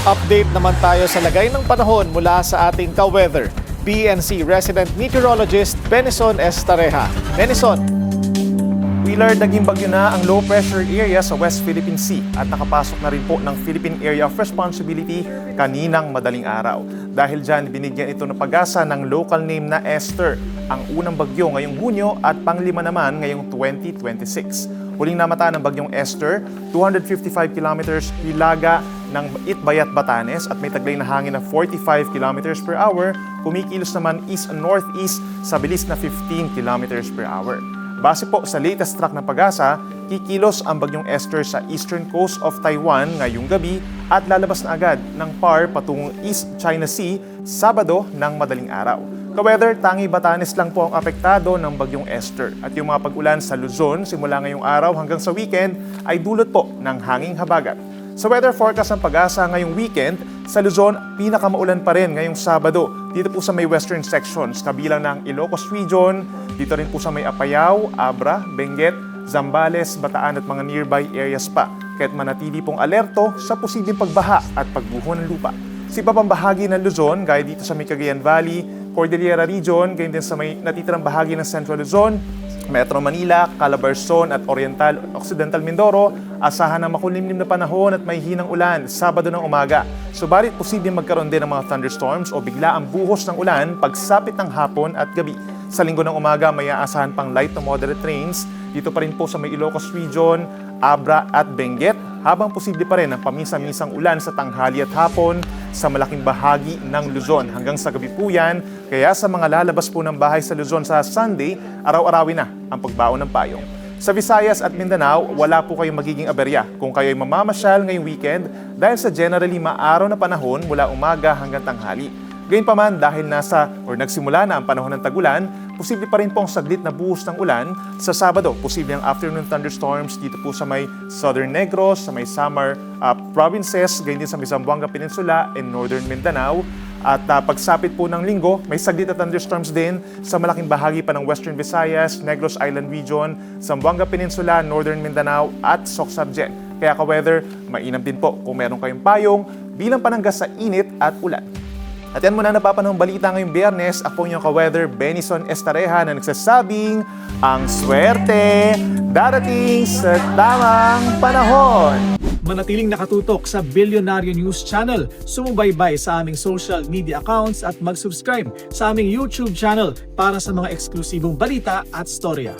Update naman tayo sa lagay ng panahon mula sa ating ka-weather. PNC resident meteorologist Benison Estareja. Benison. Willard, naging bagyo na ang low pressure area sa West Philippine Sea at nakapasok na rin po ng Philippine Area of Responsibility kaninang madaling araw. Dahil dyan, binigyan ito ng pag-asa ng local name na Esther, ang unang bagyo ngayong Hunyo at panglima naman ngayong 2026. Huling namataan ng bagyong Esther, 255 kilometers hilaga ng Itbayat, Batanes at may taglay na hangin na 45 kilometers per hour, kumikilos naman east and northeast sa bilis na 15 kilometers per hour. Base po sa latest track ng pag-asa, kikilos ang bagyong Esther sa eastern coast of Taiwan ngayong gabi at lalabas na agad ng PAR patungong East China Sea Sabado ng madaling araw. Ka-weather, tangi Batanes lang po ang apektado ng bagyong Esther at yung mga pag-ulan sa Luzon simula ngayong araw hanggang sa weekend ay dulot po ng hanging habagat. Sa weather forecast ng pag-asa ngayong weekend, sa Luzon, pinakamaulan pa rin ngayong Sabado. Dito po sa may western sections, kabilang ng Ilocos Region, dito rin po sa may Apayao, Abra, Benguet, Zambales, Bataan at mga nearby areas pa. Kaya't manatili pong alerto sa posibleng pagbaha at pagbuho ng lupa. Sa iba pang bahagi ng Luzon, gaya dito sa may Cagayan Valley, Cordillera Region, gayon din sa may natitirang bahagi ng Central Luzon, Metro Manila, Calabarzon at Oriental Occidental Mindoro, asahan ng makulimlim na panahon at may hinang ulan Sabado ng umaga. Subalit posibleng magkaroon din ng mga thunderstorms o bigla ang buhos ng ulan pagsapit ng hapon at gabi. Sa linggo ng umaga may aasahan pang light to moderate rains dito pa rin po sa may Ilocos Region, Abra at Benguet, habang posible pa rin ang pamisa-misang ulan sa tanghali at hapon sa malaking bahagi ng Luzon. Hanggang sa gabi po yan, kaya sa mga lalabas po ng bahay sa Luzon sa Sunday, araw-arawin na ang pagbaon ng payong. Sa Visayas at Mindanao, wala po kayong magiging aberya kung kayo'y mamamasyal ngayong weekend dahil sa generally maaraw na panahon mula umaga hanggang tanghali. Gayunpaman, dahil nagsimula na ang panahon ng tag-ulan, posible pa rin pong saglit na buhos ng ulan sa Sabado. Posible ang afternoon thunderstorms dito po sa may Southern Negros, sa may Samar provinces, gayon din sa may Zamboanga Peninsula and Northern Mindanao. At pagsapit po ng linggo, may saglit na thunderstorms din sa malaking bahagi pa ng Western Visayas, Negros Island Region, Zamboanga Peninsula, Northern Mindanao at Soc-Sargen. Kaya ka-weather, mainam din po kung meron kayong payong bilang pananggas sa init at ulan. At yan muna napapanahong balita ngayong Biyernes. Ako yung ka-weather Benison Estareja na nagsasabing ang swerte darating sa tamang panahon. Manatiling nakatutok sa Bilyonaryo News Channel, sumubaybay sa aming social media accounts at mag-subscribe sa aming YouTube channel para sa mga eksklusibong balita at storya.